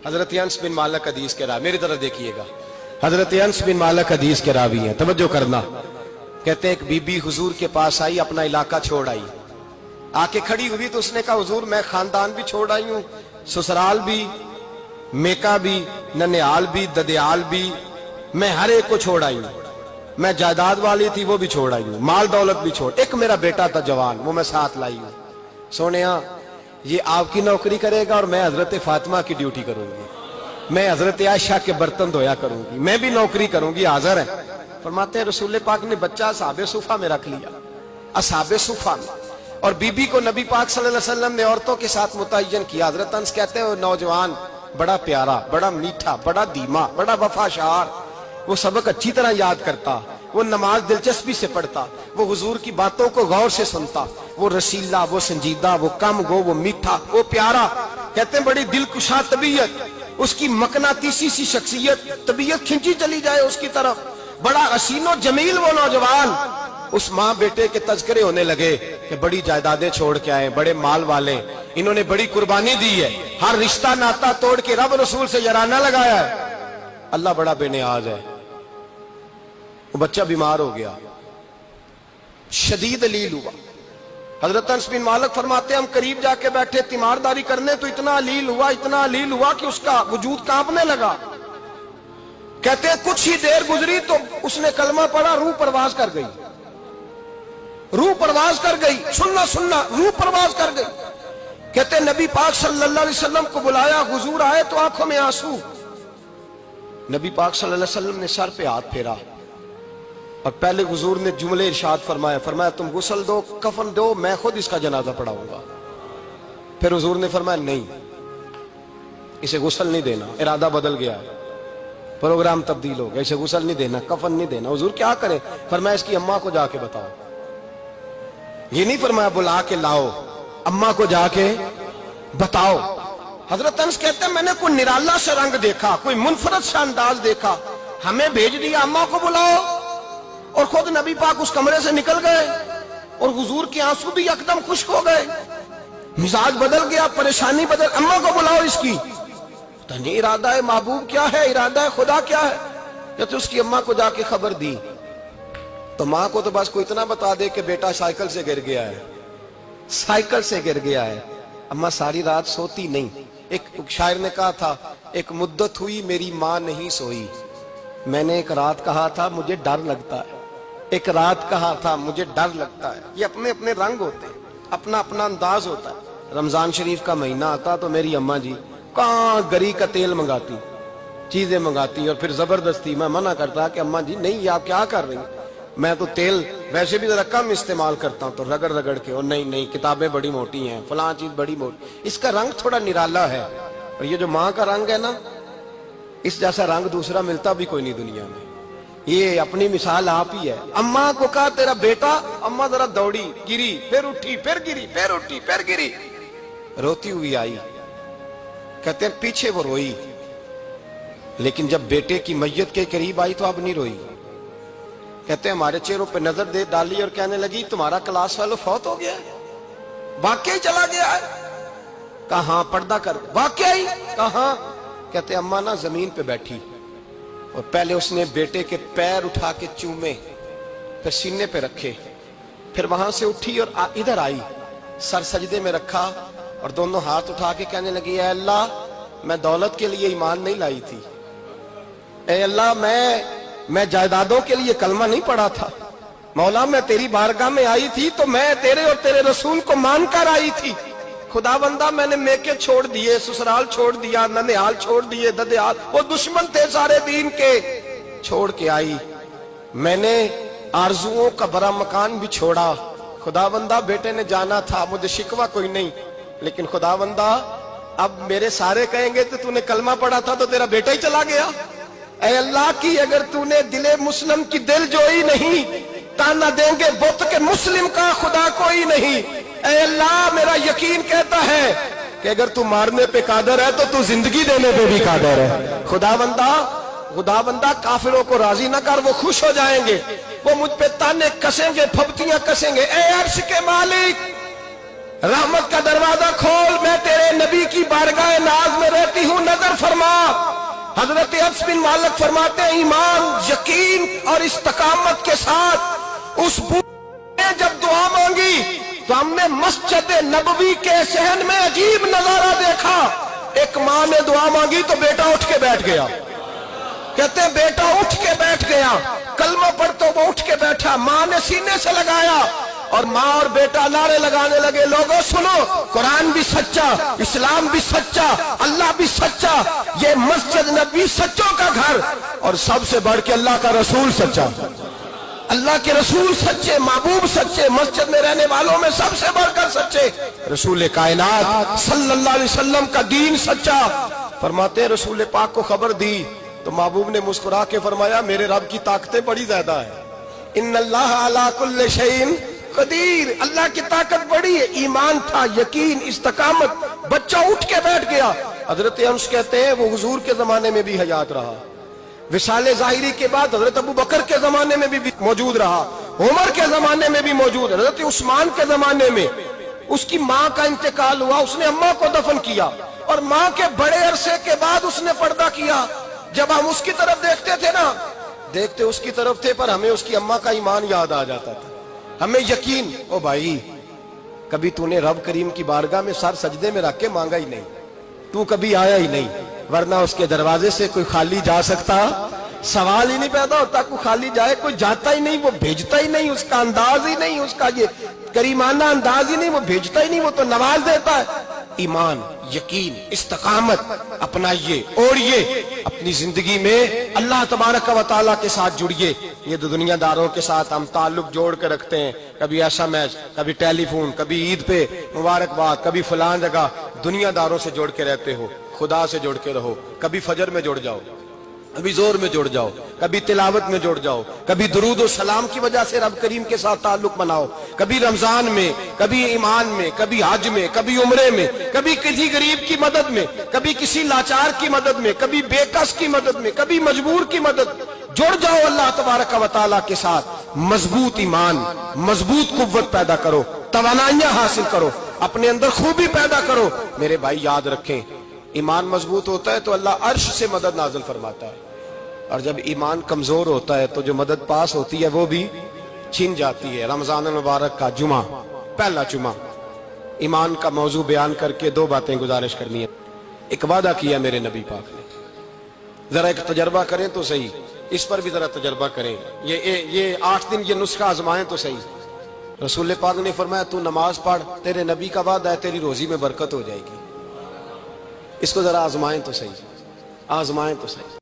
حضرت انس بن مالک حدیث کے راوی، میری طرف دیکھیے گا، حضرت انس بن مالک حدیث کے راوی ہیں، توجہ کرنا۔ کہتے ہیں ایک بی بی حضور کے پاس آئی، اپنا علاقہ چھوڑ آئی، آ کے کھڑی ہوئی تو اس نے کہا حضور میں خاندان بھی چھوڑ آئی ہوں، سسرال بھی، میکا بھی، ننیال بھی، ددیال بھی، میں ہر ایک کو چھوڑ آئی ہوں، میں جائیداد والی تھی وہ بھی چھوڑ آئی ہوں، مال دولت بھی چھوڑ، ایک میرا بیٹا تھا جوان وہ میں ساتھ لائی ہوں۔ سونیا یہ آپ کی نوکری کرے گا اور میں حضرت فاطمہ کی ڈیوٹی کروں گی، میں حضرت عائشہ کے برتن دھویا کروں گی، میں بھی نوکری کروں گی، حاضر ہے۔ فرماتے ہیں رسول پاک نے بچہ اصحاب صفہ میں رکھ لیا، اصحاب صفہ میں، اور بی بی کو نبی پاک صلی اللہ علیہ وسلم نے عورتوں کے ساتھ متعین کیا۔ حضرت انس کہتے ہیں وہ نوجوان بڑا پیارا، بڑا میٹھا، بڑا دھیما، بڑا وفاشار، وہ سبق اچھی طرح یاد کرتا، وہ نماز دلچسپی سے پڑھتا، وہ حضور کی باتوں کو غور سے سنتا، وہ رسیلا، وہ سنجیدہ، وہ کم گو، وہ میٹھا، وہ پیارا۔ کہتے ہیں بڑی دلکشا طبیعت، اس کی مقناطیسی سی شخصیت، طبیعت کھنچی چلی جائے اس کی طرف، بڑا حسین و جمیل وہ نوجوان۔ اس ماں بیٹے کے تذکرے ہونے لگے کہ بڑی جائیدادیں چھوڑ کے آئے، بڑے مال والے، انہوں نے بڑی قربانی دی ہے، ہر رشتہ ناتا توڑ کے رب رسول سے یارانہ لگایا ہے، اللہ بڑا بے نیاز ہے۔ وہ بچہ بیمار ہو گیا، شدید علیل ہوا۔ حضرت انس بن مالک فرماتے ہیں ہم قریب جا کے بیٹھے تیمارداری کرنے تو اتنا علیل ہوا، اتنا علیل ہوا کہ اس کا وجود کانپنے لگا۔ کہتے ہیں کچھ ہی دیر گزری تو اس نے کلمہ پڑھا، روح پرواز کر گئی، روح پرواز کر گئی، سننا روح پرواز کر گئی۔ کہتے ہیں نبی پاک صلی اللہ علیہ وسلم کو بلایا، حضور آئے تو آنکھوں میں آنسو۔ نبی پاک صلی اللہ علیہ وسلم نے سر پہ ہاتھ پھیرا اور پہلے حضور نے جملے ارشاد فرمایا تم غسل دو، کفن دو، میں خود اس کا جنازہ پڑھاؤں گا۔ پھر حضور نے فرمایا نہیں، اسے غسل نہیں دینا، ارادہ بدل گیا ہے، پروگرام تبدیل ہو گیا، اسے غسل نہیں دینا، کفن نہیں دینا۔ حضور کیا کرے؟ فرمایا اس کی اماں کو جا کے بتاؤ۔ یہ نہیں فرمایا بلا کے لاؤ، اماں کو جا کے بتاؤ۔ حضرت انس کہتے ہیں میں نے کوئی نرالا سے رنگ دیکھا، کوئی منفرد سا انداز دیکھا، ہمیں بھیج دیا اماں کو بلاؤ، اور خود نبی پاک اس کمرے سے نکل گئے اور حضور کے آنسو بھی یکدم خشک ہو گئے، مزاج بدل گیا، پریشانی بدل، اماں کو بلاؤ اس کی۔ پتہ نہیں ارادہ ہے محبوب کیا ہے، ارادہ ہے خدا کیا ہے۔ کہ اس کی اماں کو جا کے خبر دی تو ماں کو تو بس کوئی اتنا بتا دے کہ بیٹا سائیکل سے گر گیا ہے، سائیکل سے گر گیا ہے۔ اماں ساری رات سوتی نہیں۔ ایک شاعر نے کہا تھا ایک مدت ہوئی میری ماں نہیں سوئی، میں نے ایک رات کہا تھا مجھے ڈر لگتا ہے، ایک رات کہا تھا مجھے ڈر لگتا ہے۔ یہ اپنے اپنے رنگ ہوتے ہیں، اپنا اپنا انداز ہوتا ہے۔ رمضان شریف کا مہینہ آتا تو میری اماں جی کہاں گری کا تیل منگاتی، چیزیں منگاتی، اور پھر زبردستی میں منع کرتا کہ اماں جی نہیں، یہ آپ کیا کر رہی ہیں، میں تو تیل ویسے بھی ذرا کم استعمال کرتا ہوں، تو رگڑ رگڑ کے، اور نہیں کتابیں بڑی موٹی ہیں، فلاں چیز بڑی موٹی، اس کا رنگ تھوڑا نرالا ہے۔ اور یہ جو ماں کا رنگ ہے نا، اس جیسا رنگ دوسرا ملتا بھی کوئی نہیں دنیا میں۔ یہ اپنی مثال آپ ہی ہے۔ اماں کو کہا تیرا بیٹا، اماں ذرا دوڑی، گری، پھر اٹھی، پھر گری، پھر اٹھی، پھر گری، روتی ہوئی آئی۔ کہتے ہیں پیچھے وہ روئی، لیکن جب بیٹے کی میت کے قریب آئی تو اب نہیں روئی۔ کہتے ہیں ہمارے چہروں پہ نظر دے ڈالی اور کہنے لگی تمہارا کلاس فیلو فوت ہو گیا ہے، واقعی چلا گیا ہے؟ کہاں پردہ کر، واقعی کہاں؟ کہتے اماں نا زمین پہ بیٹھی اور پہلے اس نے بیٹے کے پیر اٹھا کے چومے، پھر سینے پہ رکھے، پھر وہاں سے اٹھی اور ادھر آئی، سر سجدے میں رکھا اور دونوں ہاتھ اٹھا کے کہنے لگی اے اللہ میں دولت کے لیے ایمان نہیں لائی تھی، اے اللہ میں جائیدادوں کے لیے کلمہ نہیں پڑھا تھا، مولا میں تیری بارگاہ میں آئی تھی تو میں تیرے اور تیرے رسول کو مان کر آئی تھی، خدا بندہ میں نے میکے چھوڑ دیے، سسرال چھوڑ دیا، ننیال چھوڑ دیے، ددیال، وہ دشمن تھے سارے دین کے، چھوڑ کے آئی، میں نے آرزوؤں کا بڑا مکان بھی چھوڑا، خدا بندہ بیٹے نے جانا تھا، مجھے شکوہ کوئی نہیں، لیکن خدا بندہ اب میرے سارے کہیں گے تو نے کلمہ پڑھا تھا تو تیرا بیٹا ہی چلا گیا، اے اللہ کی اگر تو نے دل مسلم کی دل جوئی نہیں، تانا دیں گے بت کے مسلم کا خدا کوئی نہیں، اے اللہ میرا یقین کہتا ہے کہ اگر تو مارنے پہ قادر ہے تو تو زندگی دینے پہ بھی قادر ہے، خدا بندہ کافروں کو راضی نہ کر، وہ خوش ہو جائیں گے، وہ مجھ پہ تانے کسیں گے، پھپتیاں کسیں گے، اے عرش کے مالک رحمت کا دروازہ کھول، میں تیرے نبی کی بارگاہ ناز میں رہتی ہوں، نظر ذکر فرما. حضرت انس بن مالک فرماتے ہیں ایمان، یقین اور استقامت کے ساتھ اس بوڑھے نے جب دعا مانگی تو ہم نے مسجد نبوی کے صحن میں عجیب نظارہ دیکھا. ایک ماں نے دعا مانگی تو بیٹا اٹھ کے بیٹھ گیا. کہتے ہیں بیٹا اٹھ کے بیٹھ گیا، کلمہ پڑھ تو وہ اٹھ کے بیٹھا. ماں نے سینے سے لگایا اور ماں اور بیٹا نعرے لگانے لگے، لوگوں سنو، قرآن بھی سچا، اسلام بھی سچا، اللہ بھی سچا، یہ مسجد نبی سچوں کا گھر، اور سب سے بڑھ کے اللہ کا رسول سچا. اللہ کے رسول سچے، محبوب سچے، مسجد میں رہنے والوں میں سب سے بڑھ کر سچے، رسول کائنات صلی اللہ علیہ وسلم کا دین سچا. فرماتے ہیں رسول پاک کو خبر دی تو محبوب نے مسکرا کے فرمایا میرے رب کی طاقتیں بڑی زیادہ ہیں. ان اللہ علی کل شیء قدیر، اللہ کی طاقت بڑی ہے. ایمان تھا، یقین، استقامت. بچہ اٹھ کے بیٹھ گیا. حضرت انس کہتے ہیں وہ حضور کے زمانے میں بھی حیات رہا، وصال ظاہری کے بعد حضرت ابو بکر کے زمانے میں بھی موجود رہا، عمر کے زمانے میں بھی موجود، حضرت عثمان کے زمانے میں. اس کی ماں کا انتقال ہوا، اس نے اماں کو دفن کیا، اور ماں کے بڑے عرصے کے بعد اس نے پردہ کیا. جب ہم اس کی طرف دیکھتے تھے نا، دیکھتے اس کی طرف تھے پر ہمیں اس کی اماں کا ایمان یاد آ جاتا تھا، ہمیں یقین. او بھائی، کبھی تو نے رب کریم کی بارگاہ میں سر سجدے میں رکھ کے مانگا ہی نہیں، تو کبھی آیا ہی نہیں، ورنہ اس کے دروازے سے کوئی خالی جا سکتا؟ سوال ہی نہیں پیدا ہوتا کوئی خالی جائے. کوئی جاتا ہی نہیں، وہ بھیجتا ہی نہیں، اس کا انداز ہی نہیں، اس کا یہ کریمانہ انداز ہی نہیں، وہ بھیجتا ہی نہیں، وہ تو نواز دیتا ہے. ایمان، یقین، استقامت اپنائیے اور یہ اپنی زندگی میں اللہ تبارک و تعالیٰ کے ساتھ جڑیے. یہ دنیا داروں کے ساتھ ہم تعلق جوڑ کے رکھتے ہیں، کبھی ایسا میچ، کبھی ٹیلی فون، کبھی عید پہ مبارکباد، کبھی فلان جگہ. دنیا داروں سے جوڑ کے رہتے ہو، خدا سے جوڑ کے رہو. کبھی فجر میں جڑ جاؤ، کبھی زور میں جڑ جاؤ، کبھی تلاوت میں جڑ جاؤ، کبھی درود و سلام کی وجہ سے رب کریم کے ساتھ تعلق بناؤ. کبھی رمضان میں، کبھی ایمان میں، کبھی حج میں، کبھی عمرے میں، کبھی کسی غریب کی مدد میں، کبھی کسی لاچار کی مدد میں، کبھی بے کس کی مدد میں، کبھی مجبور کی مدد. جڑ جاؤ اللہ تبارک و تعالیٰ کے ساتھ. مضبوط ایمان، مضبوط قوت پیدا کرو، توانائیاں حاصل کرو، اپنے اندر خوبی پیدا کرو. میرے بھائی یاد رکھیں، ایمان مضبوط ہوتا ہے تو اللہ عرش سے مدد نازل فرماتا ہے، اور جب ایمان کمزور ہوتا ہے تو جو مدد پاس ہوتی ہے وہ بھی چھن جاتی ہے. رمضان المبارک کا جمعہ، پہلا جمعہ، ایمان کا موضوع بیان کر کے دو باتیں گزارش کرنی ہے. ایک وعدہ کیا میرے نبی پاک نے، ذرا ایک تجربہ کریں تو صحیح، اس پر بھی ذرا تجربہ کریں. یہ 8 دن یہ نسخہ آزمائیں تو صحیح. رسول پاک نے فرمایا تو نماز پڑھ، تیرے نبی کا وعدہ ہے تیری روزی میں برکت ہو جائے گی. اس کو ذرا آزمائیں تو صحیح، آزمائیں تو صحیح.